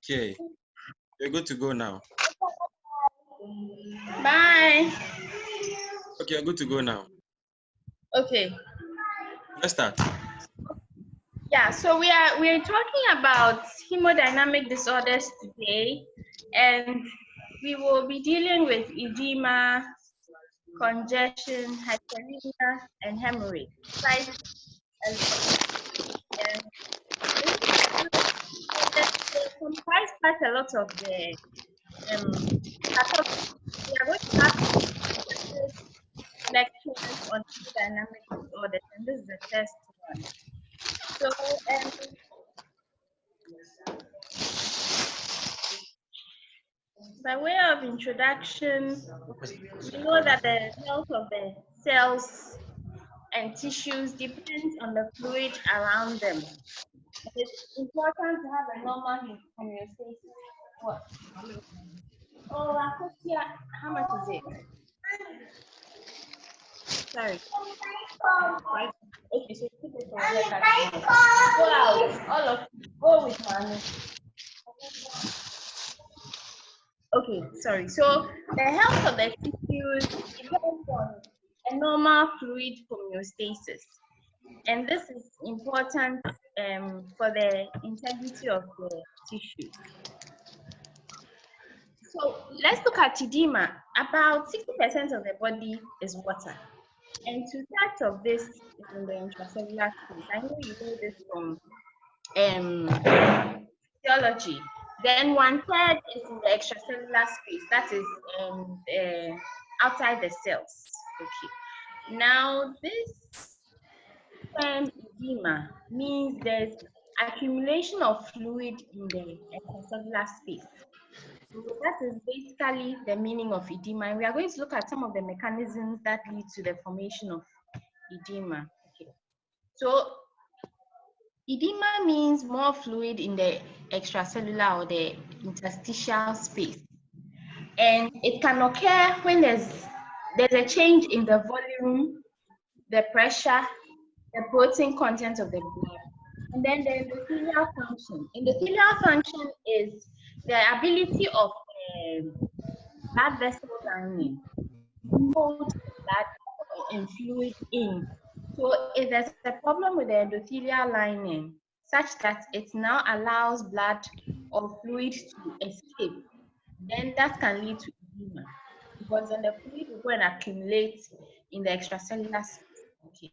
Okay, you're good to go now. Bye. Okay, you're good to go now. Okay. Let's start. Yeah, so we're talking about hemodynamic disorders today, and we will be dealing with edema, congestion, hyperemia, and hemorrhage. Right? And they comprise quite a lot of the we are going to have lectures on hemodynamic disorders, and this is the first one. So by way of introduction, we know that the health of the cells and tissues depends on the fluid around them. It's important to have a normal homeostasis. What? Oh, Akosia, how much is it? Sorry. Okay, so put it on here. Go out, all of you. Go with mommy. Okay, sorry. So the health of the tissues depends on a normal fluid homeostasis. And this is important for the integrity of the tissue. So let's look at edema. About 60% of the body is water. And two-thirds of this is in the intracellular space. I know you know this from physiology. Then 1/3 is in the extracellular space. That is outside the cells. Okay. Now this term edema means there's accumulation of fluid in the extracellular space. So that is basically the meaning of edema. And we are going to look at some of the mechanisms that lead to the formation of edema. Okay. So edema means more fluid in the extracellular or the interstitial space. And it can occur when there's a change in the volume, the pressure, the protein content of the blood. And then the endothelial function. Endothelial function is the ability of blood vessel lining to hold blood and fluid in. So if there's a problem with the endothelial lining, such that it now allows blood or fluid to escape, then that can lead to edema, because then the fluid will go and accumulate in the extracellular space. Okay.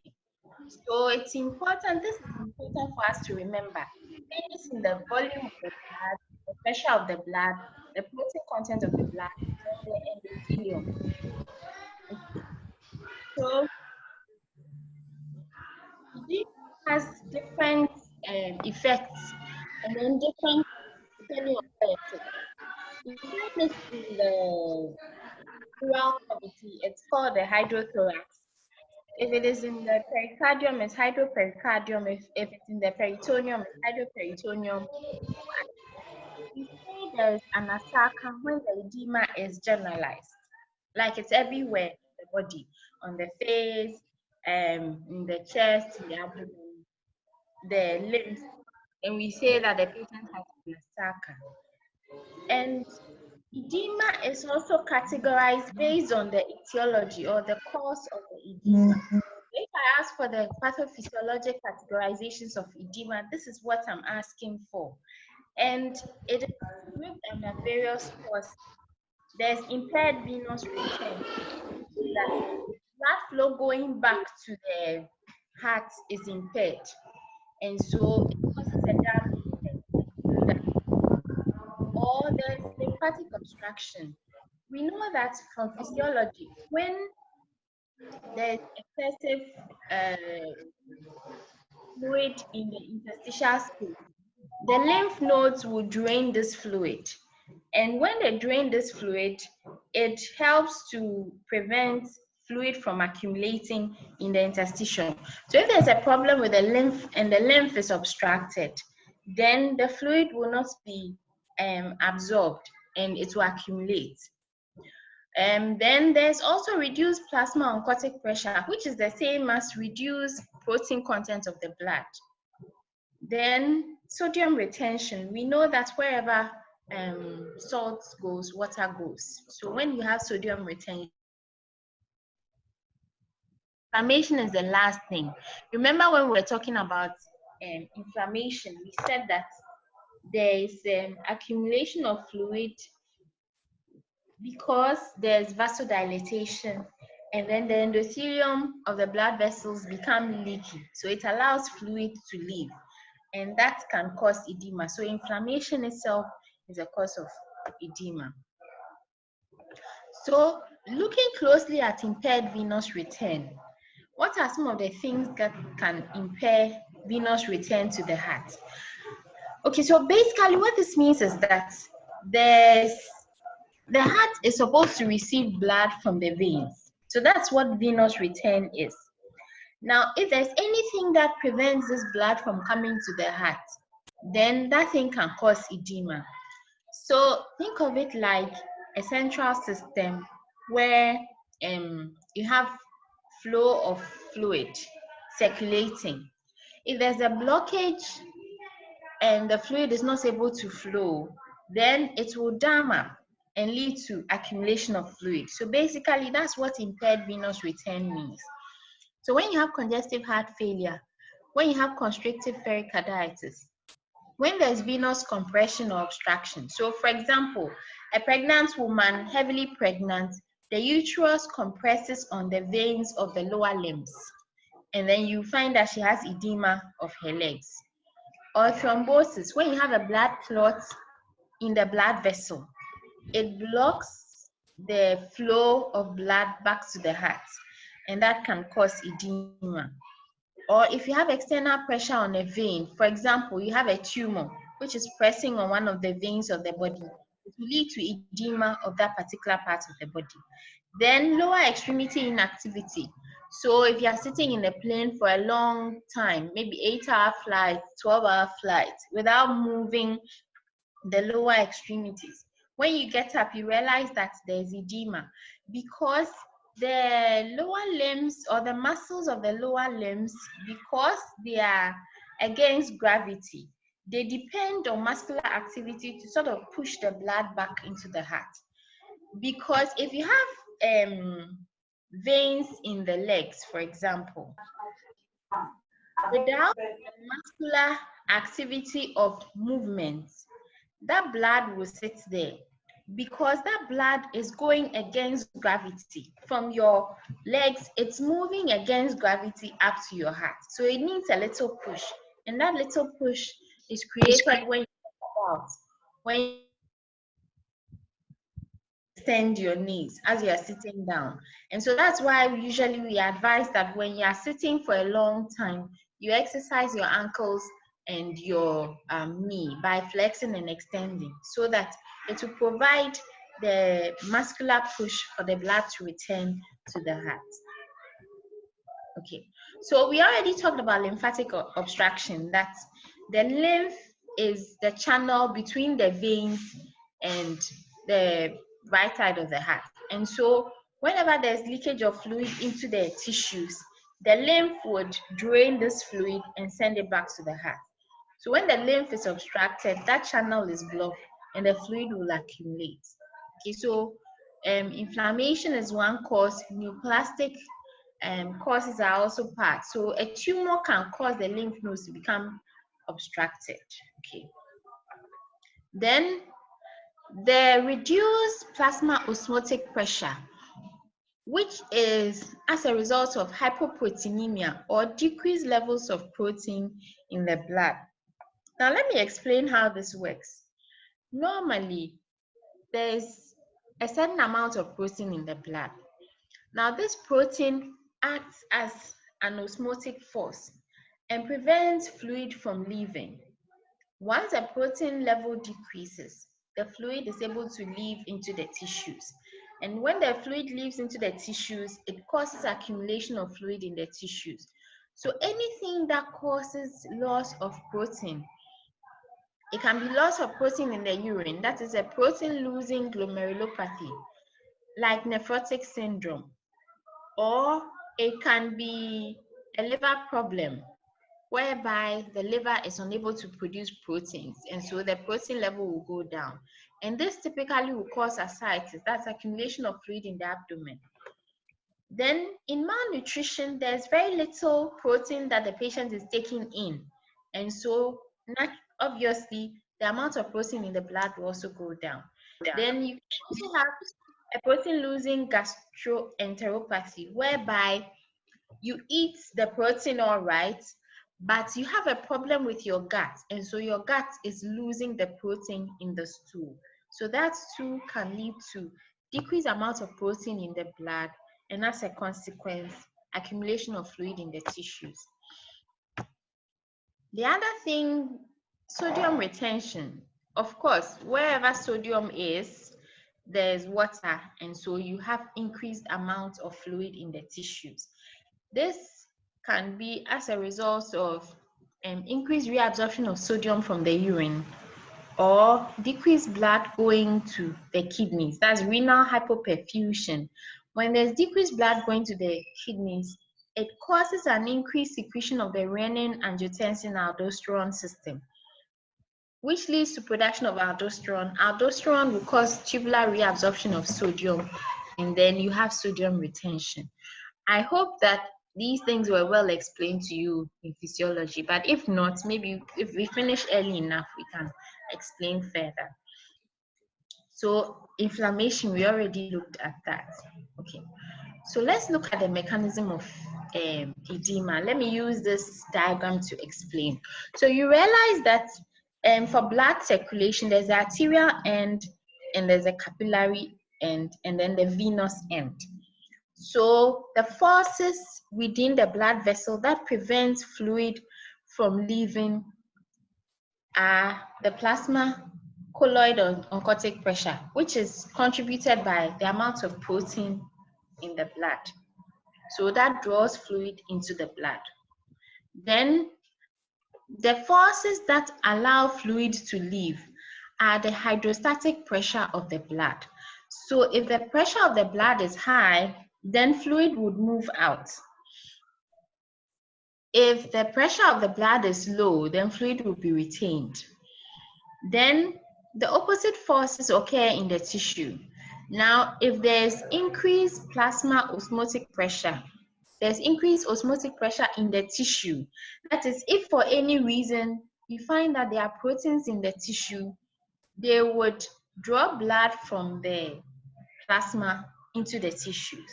So it's important, this is important for us to remember. Changes in the volume of the blood, the pressure of the blood, the protein content of the blood, and the endothelium. Okay. So this has different effects, and then different depending on where it is. If it is in the pleural cavity, it's called the hydrothorax. If it is in the pericardium, it's hydropericardium. If it's in the peritoneum, it's hydroperitoneum. We say there's an asaca when the edema is generalized, like it's everywhere in the body, on the face, in the chest, in the abdomen, the limbs, and we say that the patient has an asaca. And edema is also categorized based on the etiology or the cause of the edema. If I ask for the pathophysiologic categorizations of edema, this is what I'm asking for. And it is grouped under various causes. There's impaired venous return, that blood flow going back to the heart is impaired. And so it causes a damage. Or there's lymphatic obstruction. We know that from physiology, when there's excessive fluid in the interstitial space, the lymph nodes will drain this fluid. And when they drain this fluid, it helps to prevent fluid from accumulating in the interstitium. So if there's a problem with the lymph and the lymph is obstructed, then the fluid will not be absorbed and it will accumulate. Then there's also reduced plasma oncotic pressure, which is the same as reduced protein content of the blood. Then sodium retention. We know that wherever salt goes, water goes. So when you have sodium retention, inflammation is the last thing. Remember when we were talking about inflammation, we said that there is accumulation of fluid because there's vasodilatation, and then the endothelium of the blood vessels become leaky. So it allows fluid to leave, and that can cause edema. So inflammation itself is a cause of edema. So looking closely at impaired venous return, what are some of the things that can impair venous return to the heart? Okay, so basically what this means is that the heart is supposed to receive blood from the veins. So that's what venous return is. Now, if there's anything that prevents this blood from coming to the heart, then that thing can cause edema. So think of it like a central system where you have flow of fluid circulating. If there's a blockage and the fluid is not able to flow, then it will dam up and lead to accumulation of fluid. So basically, that's what impaired venous return means. So when you have congestive heart failure, when you have constrictive pericarditis, when there's venous compression or obstruction. So for example, a pregnant woman, heavily pregnant, the uterus compresses on the veins of the lower limbs, and then you find that she has edema of her legs. Or thrombosis, when you have a blood clot in the blood vessel, it blocks the flow of blood back to the heart, and that can cause edema. Or if you have external pressure on a vein, for example, you have a tumor which is pressing on one of the veins of the body, it will lead to edema of that particular part of the body. Then lower extremity inactivity. So if you are sitting in a plane for a long time, maybe 8-hour flight, 12-hour flight, without moving the lower extremities, when you get up, you realize that there's edema because the lower limbs or the muscles of the lower limbs, because they are against gravity, they depend on muscular activity to sort of push the blood back into the heart. Because if you have veins in the legs, for example, without the muscular activity of movement, that blood will sit there because that blood is going against gravity. From your legs, it's moving against gravity up to your heart. So it needs a little push. And that little push is created when you walk out, when you extend your knees as you are sitting down. And so that's why usually we advise that when you are sitting for a long time, you exercise your ankles and your knee by flexing and extending so that it will provide the muscular push for the blood to return to the heart. Okay, so we already talked about lymphatic obstruction, that the lymph is the channel between the veins and the right side of the heart. And so whenever there's leakage of fluid into the tissues, the lymph would drain this fluid and send it back to the heart. So when the lymph is obstructed, that channel is blocked and the fluid will accumulate. Okay, so inflammation is one cause. Neoplastic causes are also part. So a tumor can cause the lymph nodes to become obstructed. Okay. Then the reduced plasma osmotic pressure, which is as a result of hypoproteinemia or decreased levels of protein in the blood. Now let me explain how this works. Normally, there's a certain amount of protein in the blood. Now this protein acts as an osmotic force and prevents fluid from leaving. Once the protein level decreases, the fluid is able to leave into the tissues. And when the fluid leaves into the tissues, it causes accumulation of fluid in the tissues. So anything that causes loss of protein, it can be loss of protein in the urine, that is a protein losing glomerulopathy, like nephrotic syndrome, or it can be a liver problem, whereby the liver is unable to produce proteins, and so the protein level will go down. And this typically will cause ascites, that's accumulation of fluid in the abdomen. Then in malnutrition, there's very little protein that the patient is taking in. And so obviously the amount of protein in the blood will also go down. Then you also have a protein losing gastroenteropathy, whereby you eat the protein all right, but you have a problem with your gut, and so your gut is losing the protein in the stool. So that too can lead to decreased amount of protein in the blood, and as a consequence, accumulation of fluid in the tissues. The other thing, sodium retention. Of course, wherever sodium is, there's water, and so you have increased amount of fluid in the tissues. This can be as a result of increased reabsorption of sodium from the urine, or decreased blood going to the kidneys. That's renal hypoperfusion. When there's decreased blood going to the kidneys, it causes an increased secretion of the renin-angiotensin-aldosterone system, which leads to production of aldosterone. Aldosterone will cause tubular reabsorption of sodium, and then you have sodium retention. I hope that these things were well explained to you in physiology, but if not, maybe if we finish early enough, we can explain further. So inflammation, we already looked at that. Okay, so let's look at the mechanism of edema. Let me use this diagram to explain. So you realize that for blood circulation, there's the arterial end, and there's a capillary end, and then the venous end. So the forces within the blood vessel that prevents fluid from leaving are the plasma, colloid, or oncotic pressure, which is contributed by the amount of protein in the blood. So that draws fluid into the blood. Then the forces that allow fluid to leave are the hydrostatic pressure of the blood. So if the pressure of the blood is high, then fluid would move out. If the pressure of the blood is low, then fluid will be retained. Then the opposite forces occur in the tissue. Now, if there's increased plasma osmotic pressure, there's increased osmotic pressure in the tissue. That is, if for any reason you find that there are proteins in the tissue, they would draw blood from the plasma into the tissues.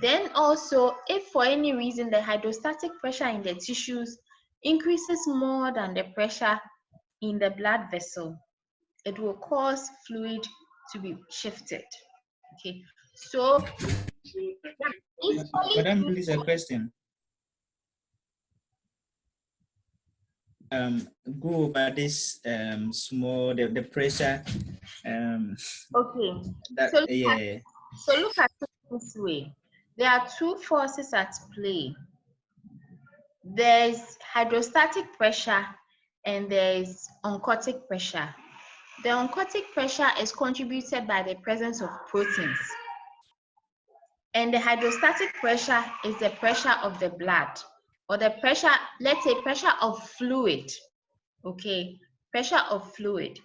Then also, if for any reason the hydrostatic pressure in the tissues increases more than the pressure in the blood vessel, it will cause fluid to be shifted. Okay, so Madam, please, a question. Go over this small the pressure. Okay. That, So yeah. So look at it this way. There are two forces at play. There's hydrostatic pressure and there's oncotic pressure. The oncotic pressure is contributed by the presence of proteins. And the hydrostatic pressure is the pressure of the blood, or the pressure, let's say pressure of fluid. Okay, pressure of fluid.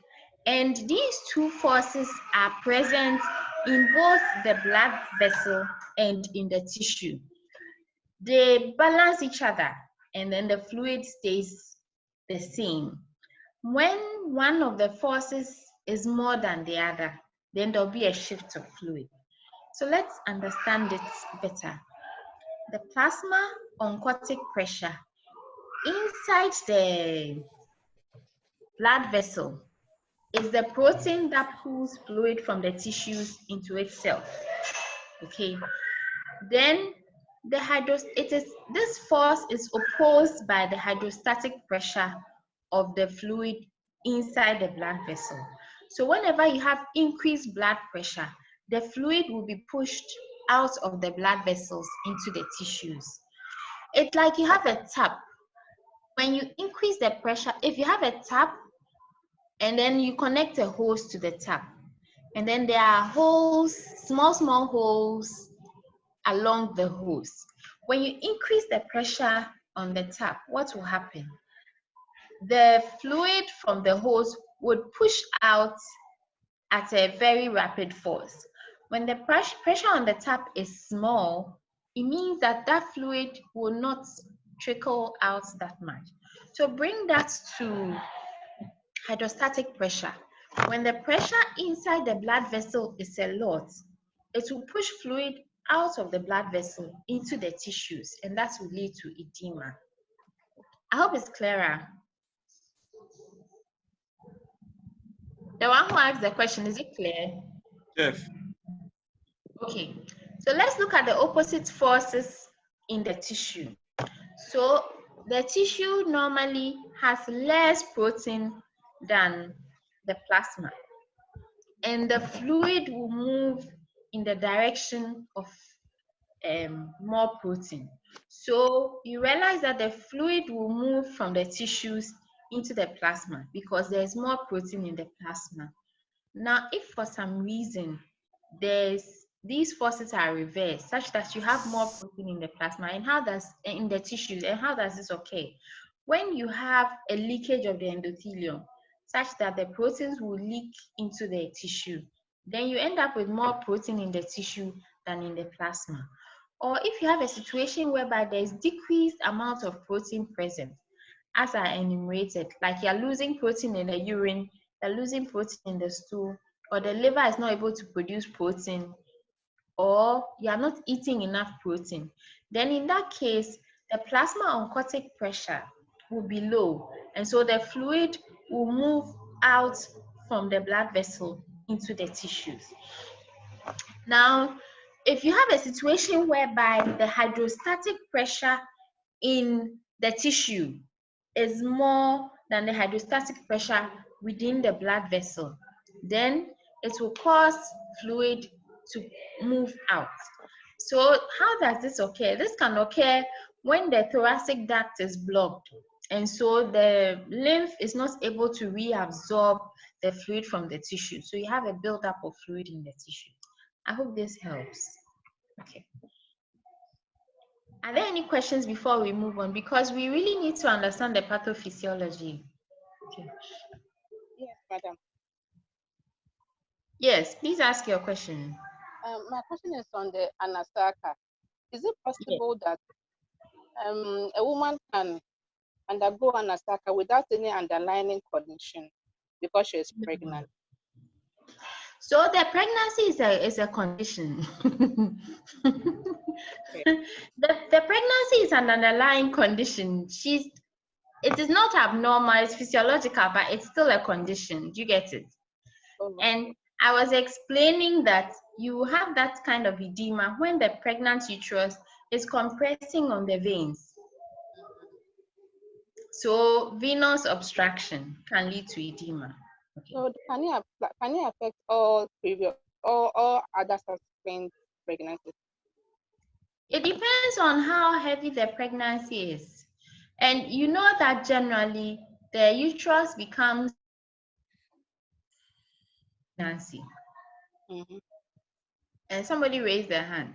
And these two forces are present in both the blood vessel and in the tissue. They balance each other, and then the fluid stays the same. When one of the forces is more than the other, then there'll be a shift of fluid. So let's understand it better. The plasma oncotic pressure inside the blood vessel is the protein that pulls fluid from the tissues into itself. Okay. Then this force is opposed by the hydrostatic pressure of the fluid inside the blood vessel. So whenever you have increased blood pressure, the fluid will be pushed out of the blood vessels into the tissues. It's like you have a tap. When you increase the pressure, if you have a tap and then you connect a hose to the tap, and then there are holes, small holes along the hose. When you increase the pressure on the tap, what will happen? The fluid from the hose would push out at a very rapid force. When the pressure on the tap is small, it means that that fluid will not trickle out that much. So bring that to hydrostatic pressure. When the pressure inside the blood vessel is a lot, it will push fluid out of the blood vessel into the tissues, and that will lead to edema. I hope it's clearer. The one who asked the question, is it clear? Chef. Okay, so let's look at the opposite forces in the tissue. So the tissue normally has less protein than the plasma, and the fluid will move in the direction of more protein. So you realize that the fluid will move from the tissues into the plasma because there's more protein in the plasma. Now, if for some reason these forces are reversed, such that you have more protein in the plasma, and how does in the tissues, and how does this occur? When you have a leakage of the endothelium, such that the proteins will leak into the tissue, then you end up with more protein in the tissue than in the plasma. Or if you have a situation whereby there's decreased amount of protein present, as I enumerated, like you're losing protein in the urine, you're losing protein in the stool, or the liver is not able to produce protein, or you are not eating enough protein, then in that case, the plasma oncotic pressure will be low, and so the fluid will move out from the blood vessel into the tissues. Now, if you have a situation whereby the hydrostatic pressure in the tissue is more than the hydrostatic pressure within the blood vessel, then it will cause fluid to move out. So how does this occur? This can occur when the thoracic duct is blocked, and so the lymph is not able to reabsorb the fluid from the tissue. So you have a buildup of fluid in the tissue. I hope this helps. Okay. Are there any questions before we move on? Because we really need to understand the pathophysiology. Okay. Yes, madam. Yes, please ask your question. My question is on the anasarca. Is it possible that a woman can undergo anasarca without any underlying condition because she is pregnant? So the pregnancy is a condition. Okay. The pregnancy is an underlying condition. It is not abnormal, it's physiological, but it's still a condition. Do you get it? Oh, And I was explaining that you have that kind of edema when the pregnant uterus is compressing on the veins. So venous obstruction can lead to edema. Okay. So can it affect all previous or other subsequent pregnancies? It depends on how heavy the pregnancy is. And you know that generally the uterus becomes pregnancy. Mm-hmm. And somebody raised their hand.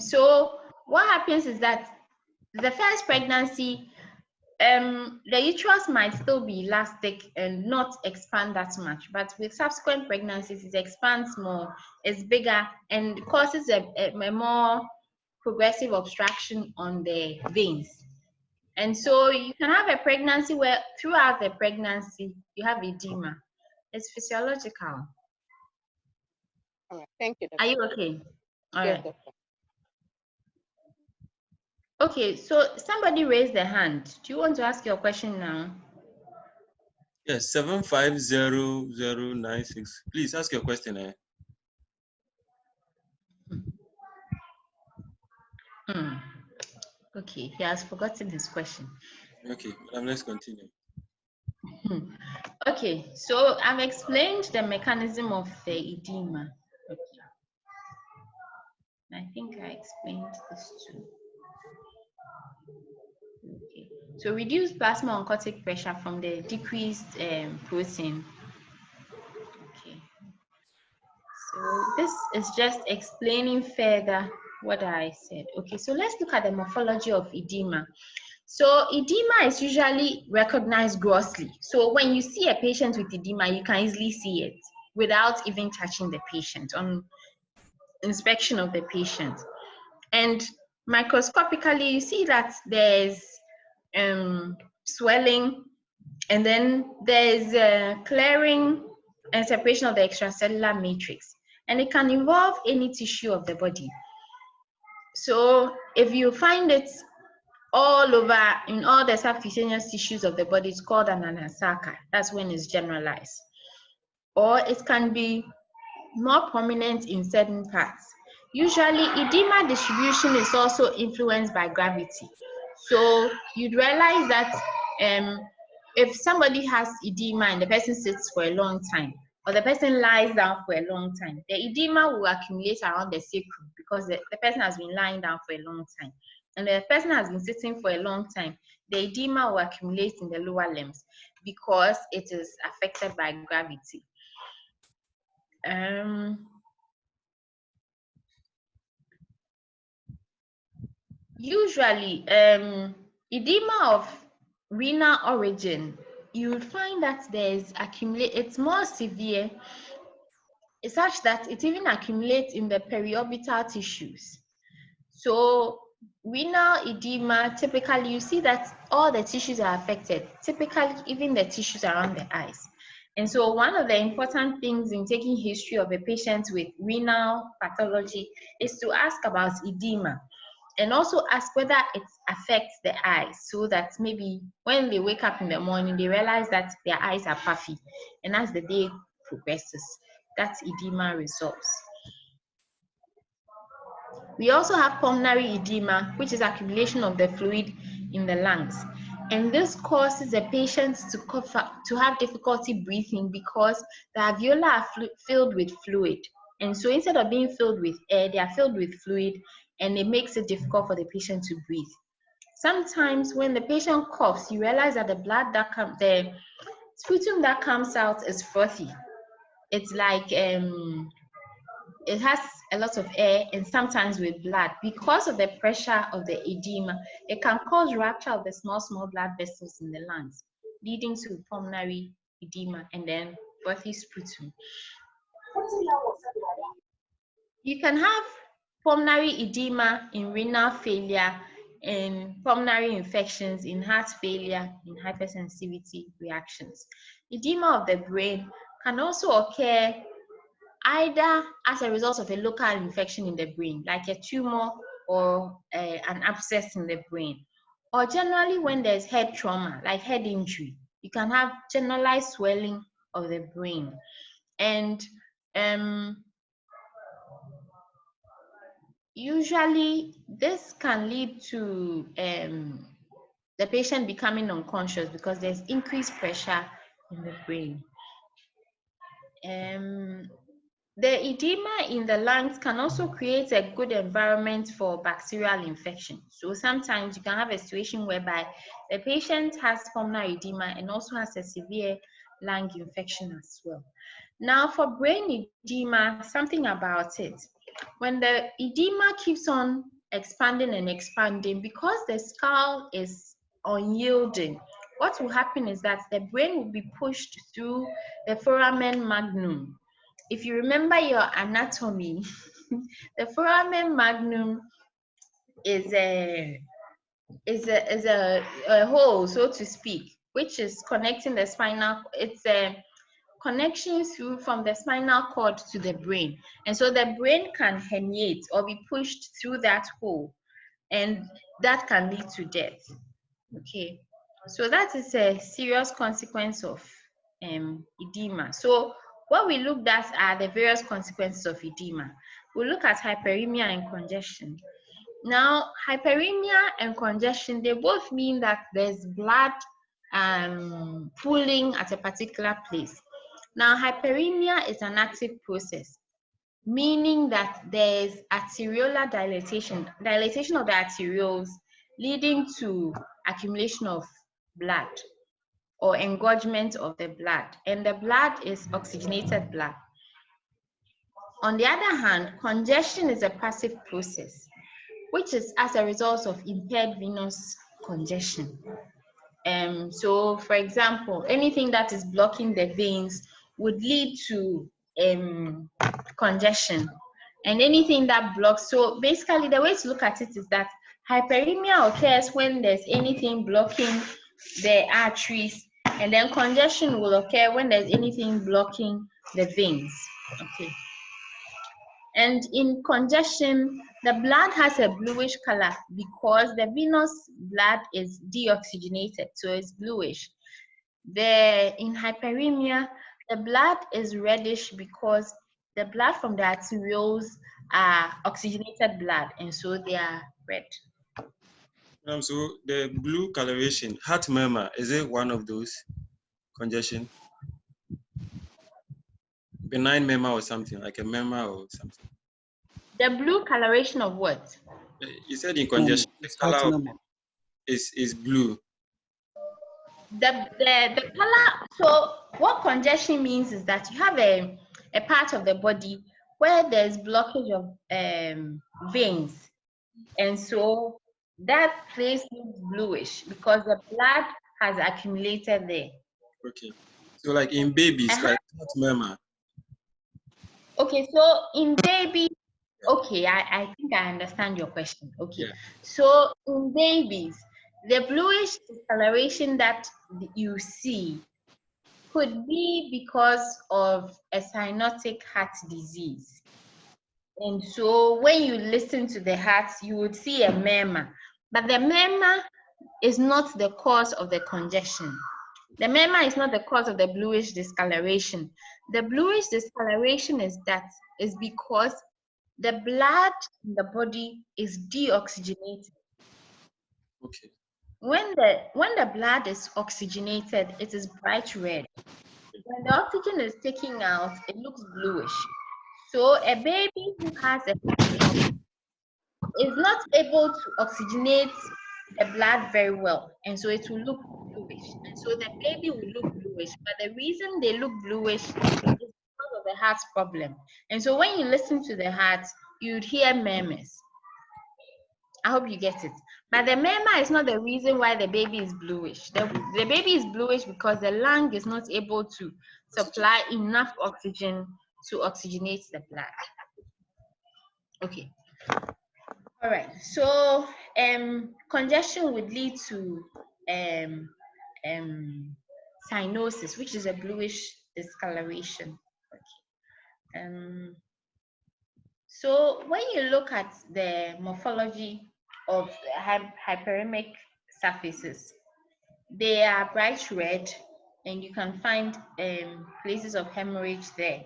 So what happens is that the first pregnancy, the uterus might still be elastic and not expand that much, but with subsequent pregnancies, it expands more, it's bigger, and causes a more progressive obstruction on the veins. And so you can have a pregnancy where throughout the pregnancy, you have edema. It's physiological. All right. Thank you, Doctor. Are you okay? All Yes, right. Doctor. Okay, so somebody raised their hand. Do you want to ask your question now? Yes, 750096. Please ask your question. Okay, he has forgotten his question. Okay, let's continue. Okay, so I've explained the mechanism of the edema. Okay. I think I explained this too. Okay, so reduced plasma oncotic pressure from the decreased protein. Okay, so this is just explaining further what I said. Okay, so let's look at the morphology of edema. So edema is usually recognized grossly. So when you see a patient with edema, you can easily see it without even touching the patient on inspection of the patient. And microscopically, you see that there's swelling, and then there's clearing and separation of the extracellular matrix. And it can involve any tissue of the body. So if you find it all over in all the subcutaneous tissues of the body, it's called an anasarca. That's when it's generalized. Or it can be more prominent in certain parts. Usually, edema distribution is also influenced by gravity. So you'd realize that if somebody has edema and the person sits for a long time, or the person lies down for a long time, the edema will accumulate around the sacrum because the person has been lying down for a long time. And the person has been sitting for a long time, the edema will accumulate in the lower limbs because it is affected by gravity. Usually, edema of renal origin, you will find that it's more severe. It's such that it even accumulates in the periorbital tissues. So renal edema, typically you see that all the tissues are affected, typically even the tissues around the eyes. And so one of the important things in taking history of a patient with renal pathology is to ask about edema, and also ask whether it affects the eyes, so that maybe when they wake up in the morning, they realize that their eyes are puffy. And as the day progresses, that edema resolves. We also have pulmonary edema, which is accumulation of the fluid in the lungs. And this causes the patients to have difficulty breathing because the alveoli are filled with fluid. And so instead of being filled with air, they are filled with fluid, and it makes it difficult for the patient to breathe. Sometimes when the patient coughs, you realize that the sputum that comes out is frothy. It's like it has a lot of air and sometimes with blood. Because of the pressure of the edema, it can cause rupture of the small blood vessels in the lungs, leading to pulmonary edema and then frothy sputum. You can have pulmonary edema in renal failure, in pulmonary infections, in heart failure, in hypersensitivity reactions. Edema of the brain can also occur either as a result of a local infection in the brain, like a tumor or an abscess in the brain, or generally when there's head trauma, like head injury. You can have generalized swelling of the brain. And usually this can lead to the patient becoming unconscious because there's increased pressure in the brain. The edema in the lungs can also create a good environment for bacterial infection. So sometimes you can have a situation whereby the patient has pulmonary edema and also has a severe lung infection as well. Now for brain edema, something about it. When the edema keeps on expanding and expanding, because the skull is unyielding, what will happen is that the brain will be pushed through the foramen magnum. If you remember your anatomy, the foramen magnum is a hole, so to speak, which is connecting the spinal. It's a connection through from the spinal cord to the brain, and so the brain can herniate or be pushed through that hole, and that can lead to death. Okay, so that is a serious consequence of edema. So what we looked at are the various consequences of edema. We'll look at hyperemia and congestion. Now, hyperemia and congestion, they both mean that there's blood pooling at a particular place. Now, hyperemia is an active process, meaning that there's arteriolar dilatation of the arterioles, leading to accumulation of blood or engorgement of the blood, and the blood is oxygenated blood. On the other hand, congestion is a passive process, which is as a result of impaired venous congestion. So, for example, anything that is blocking the veins would lead to congestion, and anything that blocks. So, basically, the way to look at it is that hyperemia occurs when there's anything blocking the arteries, and then congestion will occur when there's anything blocking the veins. Okay. And in congestion, the blood has a bluish color because the venous blood is deoxygenated, so it's bluish. In hyperemia, the blood is reddish because the blood from the arterioles are oxygenated blood, and so they are red. So the blue coloration, heart murmur, is it one of those congestion? Benign murmur or something, like a murmur or something? The blue coloration of what? You said in congestion, the color of is blue. The color, so what congestion means is that you have a part of the body where there's blockage of veins, and so that place looks bluish because the blood has accumulated there. Okay, so like in babies, like heart murmur. Okay, so in babies, okay, I think I understand your question. Okay, Yeah. So in babies, the bluish discoloration that you see could be because of a cyanotic heart disease. And so when you listen to the heart, you would see a murmur. But the murmur is not the cause of the congestion. The murmur is not the cause of the bluish discoloration. The bluish discoloration is because the blood in the body is deoxygenated. Okay. When the blood is oxygenated, it is bright red. When the oxygen is taken out, it looks bluish. So a baby who has a heart problem is not able to oxygenate the blood very well, and so it will look bluish. And so the baby will look bluish, but the reason they look bluish is because of the heart problem. And so when you listen to the heart, you'd hear murmurs. I hope you get it. But the murmur is not the reason why the baby is bluish. The baby is bluish because the lung is not able to supply enough oxygen to oxygenate the blood. Okay. All right. So congestion would lead to cyanosis, which is a bluish discoloration. Okay. So when you look at the morphology of hyperemic surfaces, they are bright red, and you can find places of hemorrhage there.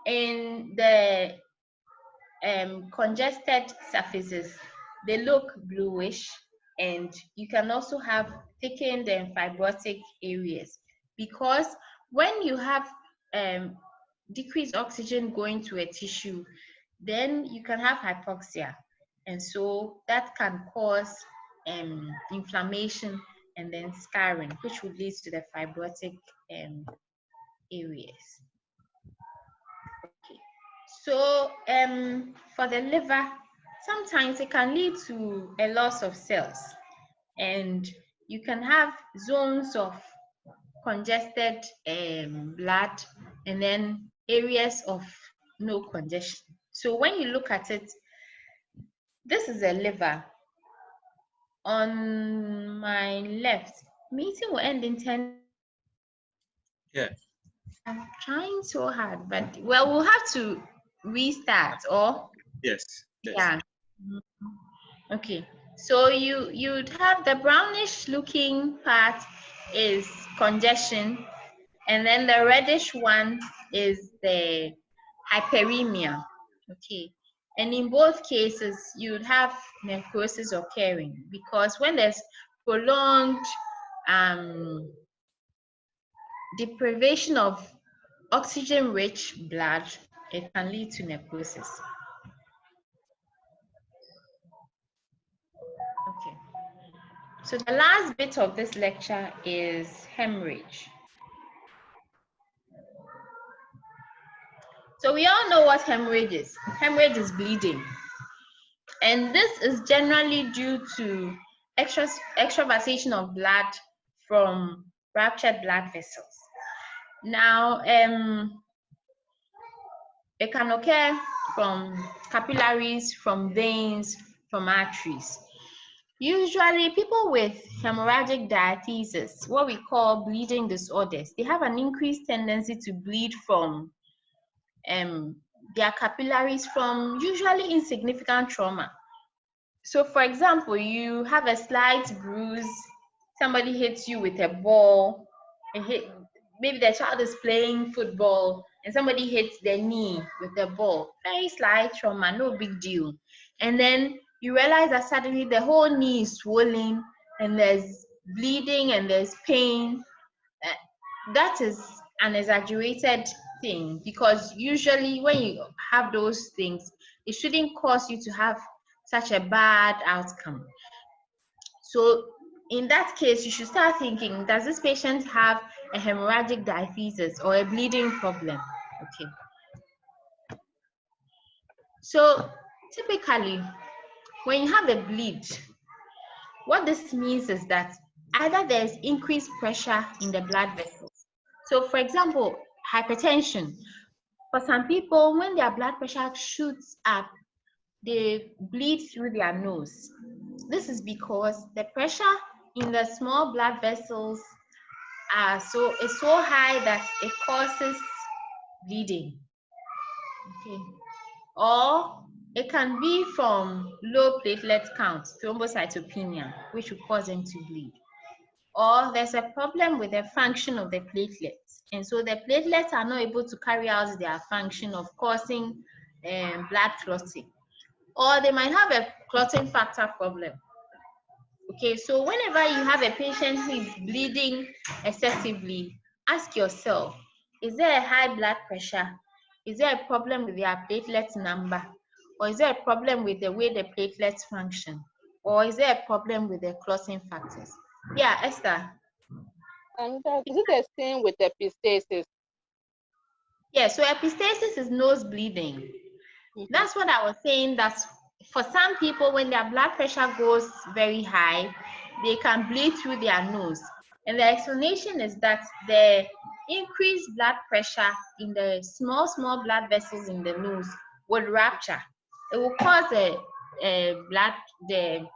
In the congested surfaces, they look bluish, and you can also have thickened and fibrotic areas, because when you have decreased oxygen going to a tissue, then you can have hypoxia, and so that can cause inflammation and then scarring, which would lead to the fibrotic areas. Okay. So for the liver, sometimes it can lead to a loss of cells, and you can have zones of congested blood and then areas of no congestion. So when you look at it, this is a liver. On my left, meeting will end in 10. Yeah. I'm trying so hard, but well, we'll have to restart, or Yes. yeah. Okay. So you'd have the brownish looking part is congestion, and then the reddish one is the hyperemia. Okay. And in both cases, you'd have necrosis occurring, because when there's prolonged deprivation of oxygen-rich blood, it can lead to necrosis. Okay. So the last bit of this lecture is hemorrhage. So we all know what hemorrhage is. Hemorrhage is bleeding. And this is generally due to extravasation of blood from ruptured blood vessels. Now, it can occur from capillaries, from veins, from arteries. Usually, people with hemorrhagic diathesis, what we call bleeding disorders, they have an increased tendency to bleed from their capillaries from usually insignificant trauma. So, for example, you have a slight bruise, somebody hits you with a ball, maybe the child is playing football and somebody hits their knee with a ball. Very slight trauma, no big deal. And then you realize that suddenly the whole knee is swollen and there's bleeding and there's pain. That is an exaggerated thing, because usually when you have those things, it shouldn't cause you to have such a bad outcome. So in that case, you should start thinking, does this patient have a hemorrhagic diathesis or a bleeding problem? Okay. So typically, when you have a bleed, what this means is that either there's increased pressure in the blood vessels. So for example, hypertension. For some people, when their blood pressure shoots up, they bleed through their nose. This is because the pressure in the small blood vessels is so high that it causes bleeding. Okay. Or it can be from low platelet count, thrombocytopenia, which will cause them to bleed. Or there's a problem with the function of the platelets, and so the platelets are not able to carry out their function of causing blood clotting. Or they might have a clotting factor problem. Okay, so whenever you have a patient who is bleeding excessively, ask yourself, is there a high blood pressure? Is there a problem with their platelet number? Or is there a problem with the way the platelets function? Or is there a problem with the clotting factors? Yeah, Esther. And is it the same with epistaxis? Yeah, so epistaxis is nose bleeding. That's what I was saying, that for some people, when their blood pressure goes very high, they can bleed through their nose. And the explanation is that the increased blood pressure in the small blood vessels in the nose would rupture. It will cause the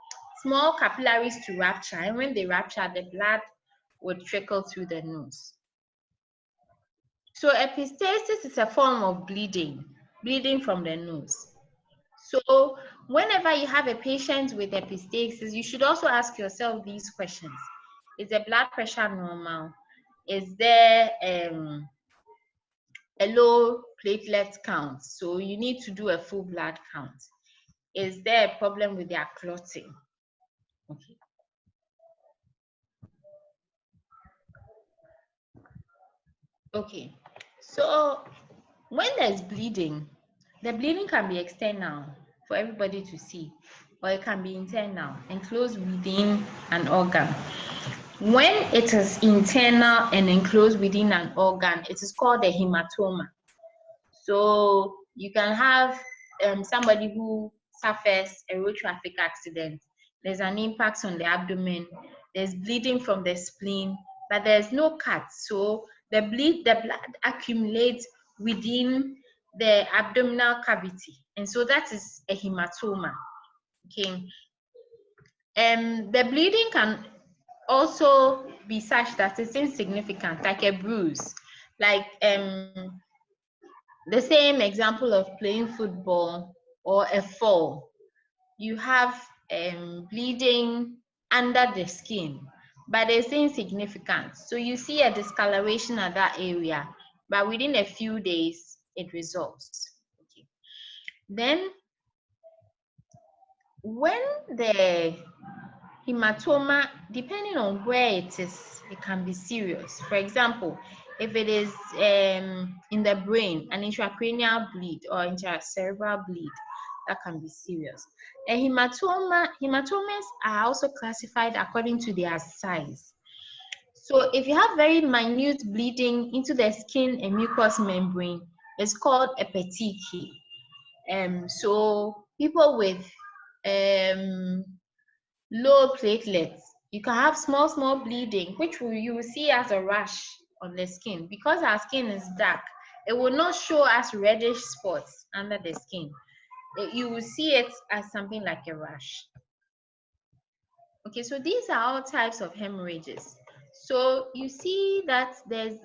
small capillaries to rupture. And when they rupture, the blood would trickle through the nose. So epistaxis is a form of bleeding from the nose. So whenever you have a patient with epistaxis, you should also ask yourself these questions. Is the blood pressure normal? Is there a low platelet count? So you need to do a full blood count. Is there a problem with their clotting? Okay. Okay, so when there's bleeding, the bleeding can be external for everybody to see, or it can be internal, enclosed within an organ. When it is internal and enclosed within an organ, it is called a hematoma. So you can have somebody who suffers a road traffic accident. There's an impact on the abdomen. There's bleeding from the spleen, but there's no cut. So the blood accumulates within the abdominal cavity, and so that is a hematoma. Okay. The bleeding can also be such that it's insignificant, like a bruise, like the same example of playing football or a fall. You have bleeding under the skin, but it's insignificant. So you see a discoloration at that area, but within a few days, it resolves. Okay. Then, when the hematoma, depending on where it is, it can be serious. For example, if it is in the brain, an intracranial bleed or intracerebral bleed, that can be serious. Hematomas are also classified according to their size. So if you have very minute bleeding into the skin and mucous membrane, it's called a petechiae. So people with low platelets. You can have small bleeding, which you will see as a rash on the skin. Because our skin is dark, it will not show as reddish spots under the skin. You will see it as something like a rash. Okay, so these are all types of hemorrhages. So you see that there's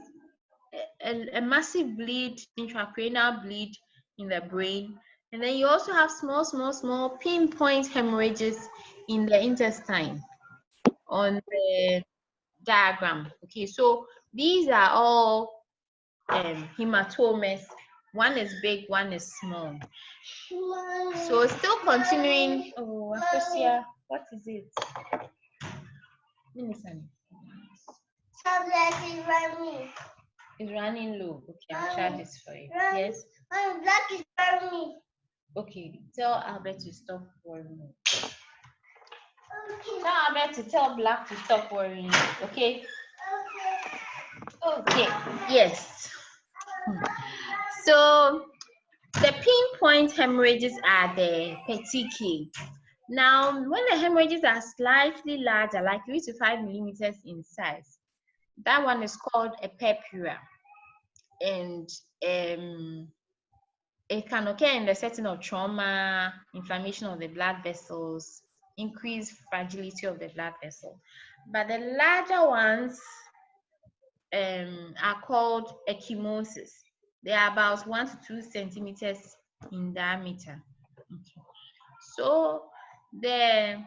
a massive bleed, intracranial bleed in the brain. And then you also have small pinpoint hemorrhages in the intestine on the diagram. Okay, so these are all hematomas. One is big, one is small. So still continuing. Oh, Akosia, what is it? Tablet is running. It's running low. Okay, I'll try this for you. Yes. Black is burning. Okay, tell Albert to stop worrying. Tell Albert to tell Black to stop worrying. Okay. Okay. Yes. So the pinpoint hemorrhages are the petechiae. Now, when the hemorrhages are slightly larger, like 3 to 5 millimeters in size, that one is called a purpura, and it can occur in the setting of trauma, inflammation of the blood vessels, increased fragility of the blood vessel. But the larger ones are called ecchymosis. They are about 1 to 2 centimeters in diameter. Okay. So the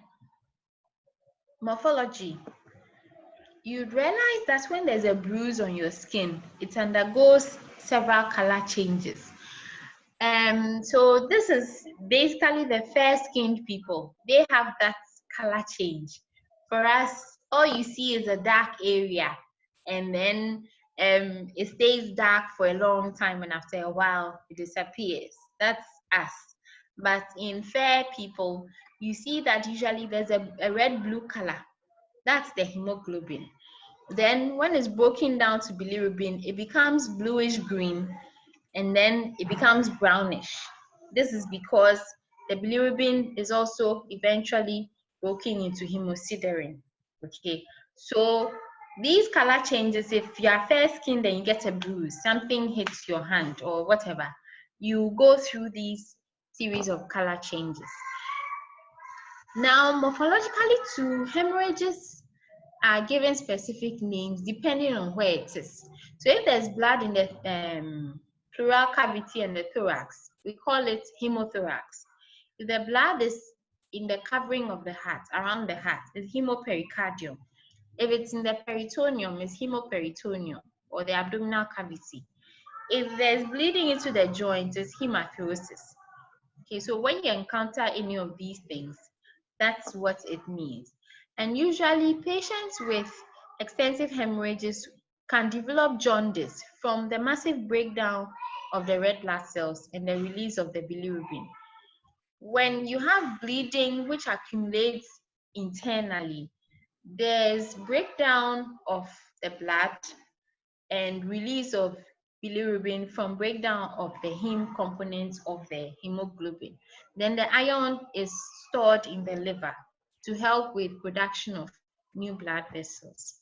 morphology, you'd realize that when there's a bruise on your skin, it undergoes several color changes. So this is basically the fair-skinned people. They have that color change. For us, all you see is a dark area, and then it stays dark for a long time, and after a while, it disappears. That's us. But in fair people, you see that usually there's a red-blue color. That's the hemoglobin. Then when it's broken down to bilirubin, it becomes bluish-green, and then it becomes brownish. This is because the bilirubin is also eventually broken into hemosiderin. Okay, so these color changes, if you are fair skinned and you get a bruise, something hits your hand or whatever, you go through these series of color changes. Now, morphologically too, hemorrhages are given specific names depending on where it is. So if there's blood in the pleural cavity and the thorax, we call it hemothorax. If the blood is in the covering of the heart, around the heart, it's hemopericardium. If it's in the peritoneum, it's hemoperitoneum or the abdominal cavity. If there's bleeding into the joints, it's hemathurosis. Okay, so when you encounter any of these things, that's what it means. And usually patients with extensive hemorrhages can develop jaundice from the massive breakdown of the red blood cells and the release of the bilirubin. When you have bleeding which accumulates internally, there's breakdown of the blood and release of bilirubin from breakdown of the heme components of the hemoglobin. Then the iron is stored in the liver to help with production of new blood vessels.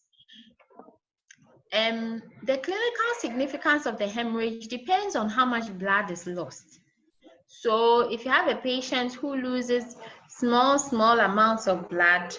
The clinical significance of the hemorrhage depends on how much blood is lost. So if you have a patient who loses small amounts of blood,